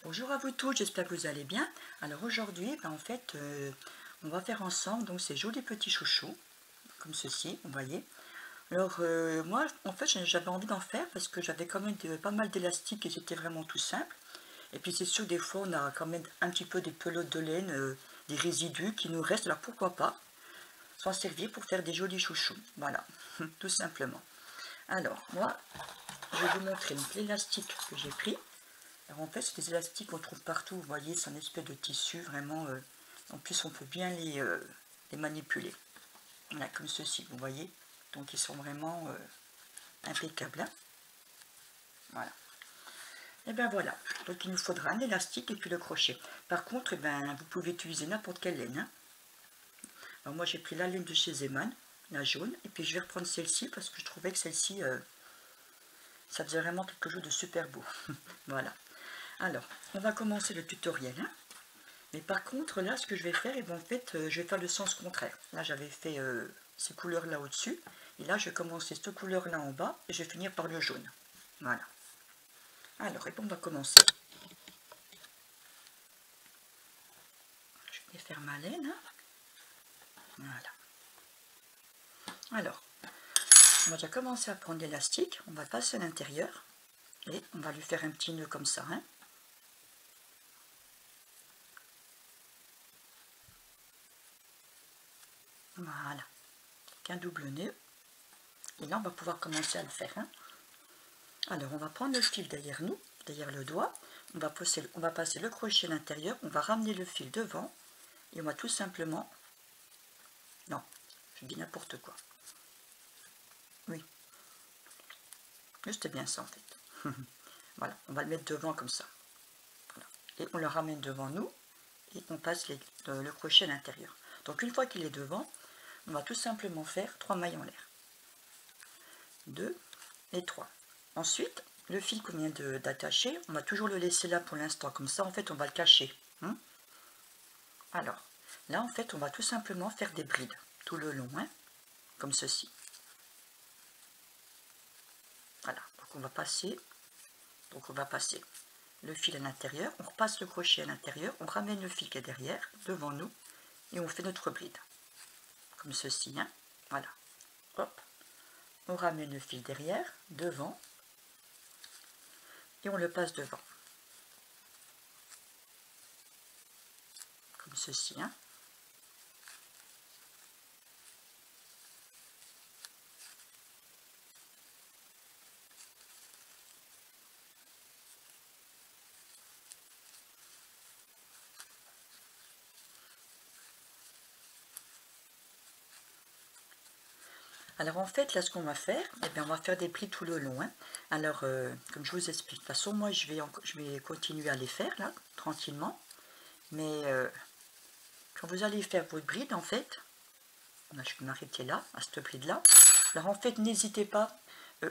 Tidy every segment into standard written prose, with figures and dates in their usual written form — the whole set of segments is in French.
Bonjour à vous tous, j'espère que vous allez bien. Alors aujourd'hui, en fait, on va faire ensemble donc ces jolis petits chouchous, comme ceci, vous voyez. Alors moi, en fait, j'avais envie d'en faire parce que j'avais quand même pas mal d'élastiques et c'était vraiment tout simple. Et puis c'est sûr, des fois, on a quand même un petit peu des pelotes de laine, des résidus qui nous restent. Alors pourquoi pas s'en servir pour faire des jolis chouchous. Voilà, tout simplement. Alors moi, je vais vous montrer l'élastique que j'ai pris. Alors en fait, c'est des élastiques qu'on trouve partout, vous voyez, c'est un espèce de tissu vraiment, en plus on peut bien les manipuler. Voilà, comme ceci, vous voyez, donc ils sont vraiment impeccables. Hein, voilà. Et bien voilà, donc il nous faudra un élastique et puis le crochet. Par contre, vous pouvez utiliser n'importe quelle laine. Hein. Alors moi j'ai pris la laine de chez Zeman, la jaune, et puis je vais reprendre celle-ci parce que je trouvais que celle-ci, ça faisait vraiment quelque chose de super beau. Voilà. Alors, on va commencer le tutoriel. Hein. Mais par contre, là, ce que je vais faire, en fait, je vais faire le sens contraire. Là, j'avais fait ces couleurs-là au-dessus. Et là, je vais commencer cette couleur-là en bas. Et je vais finir par le jaune. Voilà. Alors, on va commencer. Je vais faire ma laine. Voilà. Alors, on va déjà commencer à prendre l'élastique. On va passer à l'intérieur. Et on va lui faire un petit nœud comme ça. Hein. Voilà. Avec un double nœud. Et là, on va pouvoir commencer à le faire. Hein. Alors, on va prendre le fil derrière nous, derrière le doigt. On va passer le crochet à l'intérieur. On va ramener le fil devant. Et on va tout simplement... Non, je dis n'importe quoi. Oui. Juste bien ça, en fait. Voilà, on va le mettre devant comme ça. Voilà. Et on le ramène devant nous. Et on passe le crochet à l'intérieur. Donc, une fois qu'il est devant, on va tout simplement faire 3 mailles en l'air. 2 et 3. Ensuite, le fil qu'on vient d'attacher, on va toujours le laisser là pour l'instant. Comme ça, en fait, on va le cacher. Hein. Alors, là, en fait, on va tout simplement faire des brides tout le long, hein, comme ceci. Voilà, donc on va passer le fil à l'intérieur, on repasse le crochet à l'intérieur, on ramène le fil qui est derrière, devant nous, et on fait notre bride. Comme ceci, hein, voilà. Hop, on ramène le fil derrière, devant, et on le passe devant. Comme ceci, hein. Alors en fait, là, ce qu'on va faire, on va faire des brides tout le long. Hein. Alors, comme je vous explique, de toute façon, moi, je vais continuer à les faire, là, tranquillement. Mais quand vous allez faire votre bride, en fait, je vais m'arrêter là, à cette bride-là. Alors en fait, n'hésitez pas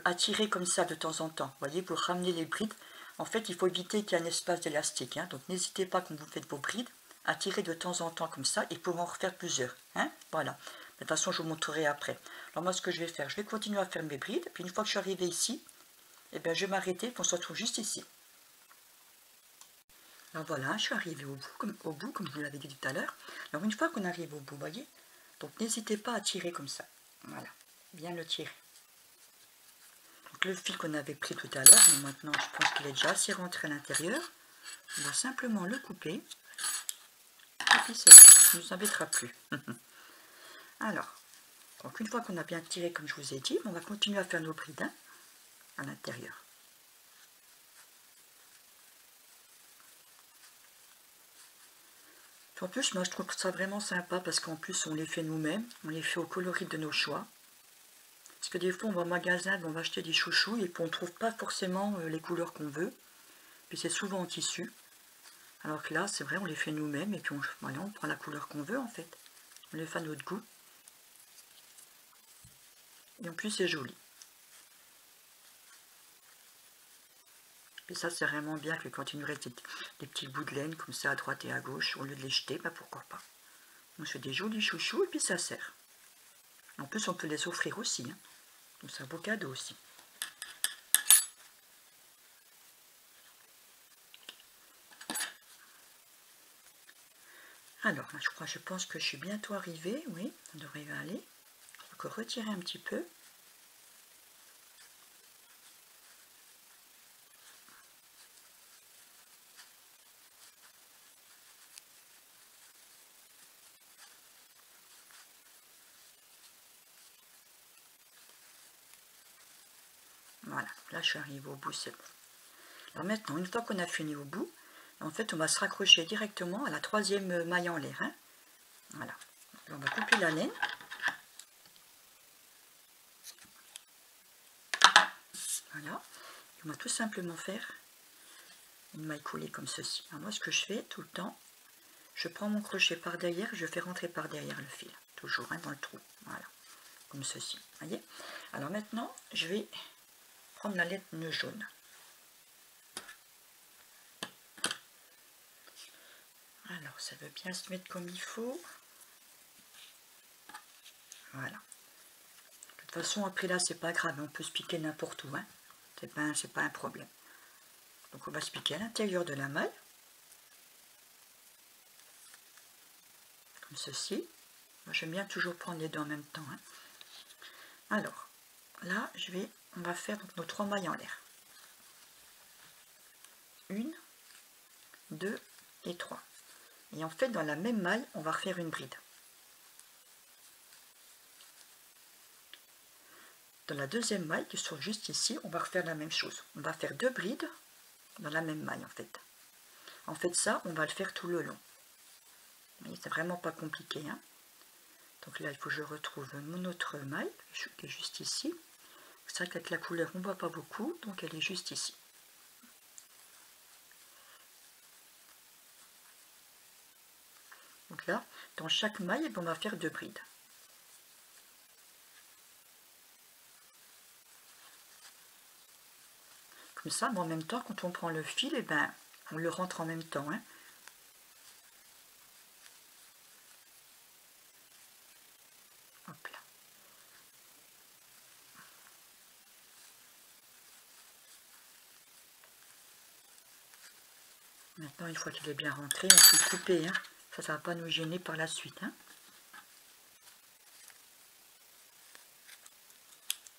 à tirer comme ça de temps en temps. Vous voyez, pour ramener les brides, en fait, il faut éviter qu'il y ait un espace d'élastique. Hein. Donc n'hésitez pas, quand vous faites vos brides, à tirer de temps en temps comme ça, et pour en refaire plusieurs. Hein. Voilà. De toute façon, je vous montrerai après. Alors moi, ce que je vais faire, je vais continuer à faire mes brides. Puis une fois que je suis arrivée ici, je vais m'arrêter, qu'on se retrouve juste ici. Alors voilà, je suis arrivée au bout, comme je vous l'avais dit tout à l'heure. Alors une fois qu'on arrive au bout, vous voyez, donc n'hésitez pas à tirer comme ça. Voilà, bien le tirer. Donc le fil qu'on avait pris tout à l'heure, mais maintenant je pense qu'il est déjà assez rentré à l'intérieur. On va simplement le couper. Et puis c'est bon, ça ne nous embêtera plus. Alors, donc une fois qu'on a bien tiré comme je vous ai dit, on va continuer à faire nos brides hein, à l'intérieur. En plus, moi je trouve ça vraiment sympa parce qu'en plus on les fait nous-mêmes, on les fait au coloris de nos choix. Parce que des fois on va au magasin, on va acheter des chouchous et puis on ne trouve pas forcément les couleurs qu'on veut. Puis c'est souvent en tissu. Alors que là, c'est vrai, on les fait nous-mêmes et puis voilà, on prend la couleur qu'on veut en fait. On les fait à notre goût. Et en plus c'est joli. Et ça c'est vraiment bien que quand il nous reste des petits bouts de laine comme ça à droite et à gauche, au lieu de les jeter, pourquoi pas. On fait des jolis chouchous et puis ça sert. En plus on peut les offrir aussi. Hein. Donc c'est un beau cadeau aussi. Alors, là, je pense que je suis bientôt arrivée. Oui, ça devrait aller. Il faut retirer un petit peu. Voilà, là je suis arrivée au bout, c'est bon. Alors maintenant, une fois qu'on a fini au bout, en fait on va se raccrocher directement à la troisième maille en l'air. Hein. Voilà, on va couper la laine. Voilà, et on va tout simplement faire une maille coulée comme ceci. Alors moi ce que je fais tout le temps, je prends mon crochet par derrière et je fais rentrer par derrière le fil, toujours hein, dans le trou. Voilà, comme ceci. Voyez. Alors maintenant, je vais prendre la laine jaune. Alors ça veut bien se mettre comme il faut. Voilà. De toute façon après là c'est pas grave, on peut se piquer n'importe où. Hein. C'est pas un problème. Donc on va se piquer à l'intérieur de la maille. Comme ceci. Moi j'aime bien toujours prendre les deux en même temps. Hein. Alors là on va faire donc, nos 3 mailles en l'air. 1, 2 et 3. Et en fait dans la même maille on va refaire une bride. Dans la deuxième maille qui se trouve juste ici, on va refaire la même chose. On va faire 2 brides dans la même maille en fait. En fait ça on va le faire tout le long. C'est vraiment pas compliqué. Hein. Donc là il faut que je retrouve mon autre maille qui est juste ici. C'est vrai qu'avec la couleur on ne voit pas beaucoup, donc elle est juste ici. Donc là, dans chaque maille, on va faire 2 brides. Comme ça, mais en même temps, quand on prend le fil, et ben, on le rentre en même temps. Hein. Hop là. Maintenant, une fois qu'il est bien rentré, on peut le couper. Hein. Ça ne va pas nous gêner par la suite. Hein.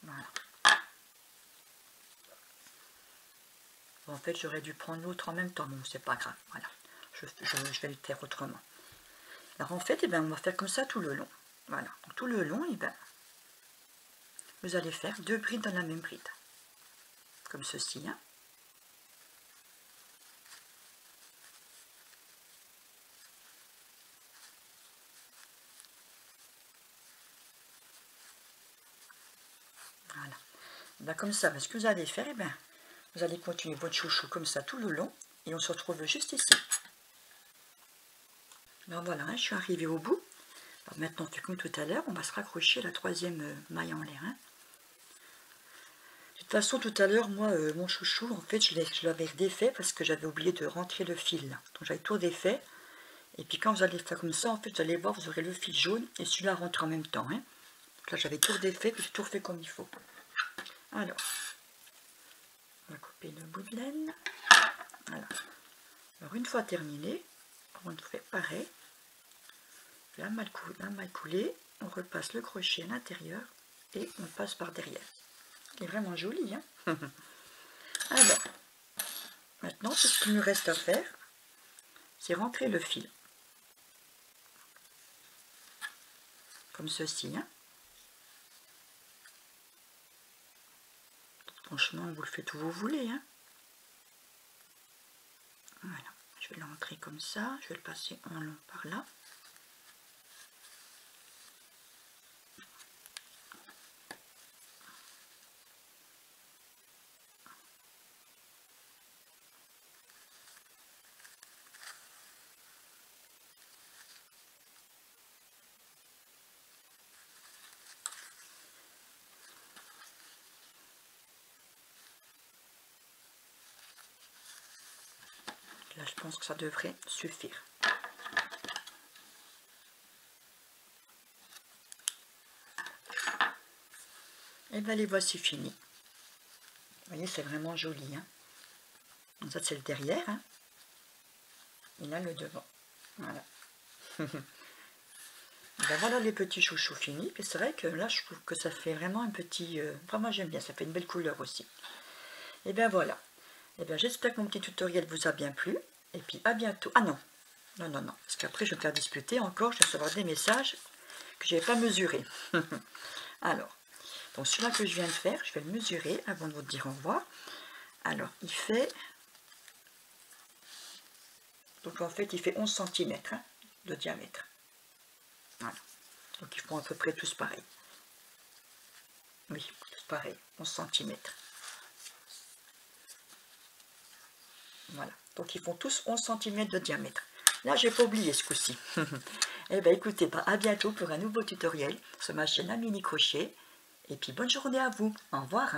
Voilà. Bon, en fait, j'aurais dû prendre l'autre en même temps. Bon, c'est pas grave. Voilà. Je vais le faire autrement. Alors, en fait, eh ben, on va faire comme ça tout le long. Voilà. Donc, tout le long, eh ben, vous allez faire 2 brides dans la même bride. Comme ceci. Hein. Voilà. Ben, comme ça, ce que vous allez faire, eh ben, vous allez continuer votre chouchou comme ça tout le long. Et on se retrouve juste ici. Ben voilà, hein, je suis arrivée au bout. Alors maintenant, on fait comme tout à l'heure, on va se raccrocher à la troisième maille en l'air. Hein. De toute façon, tout à l'heure, moi, mon chouchou, en fait, je l'avais défait parce que j'avais oublié de rentrer le fil. Là. Donc j'avais tout défait. Et puis quand vous allez faire comme ça, en fait, vous allez voir, vous aurez le fil jaune et celui-là rentre en même temps. Hein. Donc là, j'avais tout défait, puis j'ai tout refait comme il faut. Alors, on va couper le bout de laine. Voilà. Alors, une fois terminé, on fait pareil. La maille coulée, on repasse le crochet à l'intérieur et on passe par derrière. Il est vraiment joli. Hein. Alors, maintenant, tout ce qu'il nous reste à faire, c'est rentrer le fil. Comme ceci. Hein. Franchement, vous le faites où vous voulez. Hein. Voilà. Je vais l'entrer comme ça. Je vais le passer en long par là. Là, je pense que ça devrait suffire. Et bien, les voici finis. Vous voyez, c'est vraiment joli. Hein. Donc ça, c'est le derrière. Hein. Et là, le devant. Voilà. Ben voilà les petits chouchous finis. Et c'est vrai que là, je trouve que ça fait vraiment un petit... vraiment, j'aime bien, ça fait une belle couleur aussi. Et bien voilà. Et bien j'espère que mon petit tutoriel vous a bien plu. Et puis à bientôt. Ah non, non, non, non. Parce qu'après, je vais me faire disputer encore. Je vais recevoir des messages que je n'avais pas mesurés. Alors, donc celui-là que je viens de faire, je vais le mesurer avant de vous dire au revoir. Alors, il fait... Donc en fait, il fait 11 cm de diamètre. Voilà. Donc ils font à peu près tous pareil. Oui, tous pareil, 11 cm. Voilà. Donc ils font tous 11 cm de diamètre. Là, j'ai pas oublié ce coup-ci. Eh bien, écoutez, bah, à bientôt pour un nouveau tutoriel sur ma chaîne Amélie Crochet. Et puis, bonne journée à vous. Au revoir.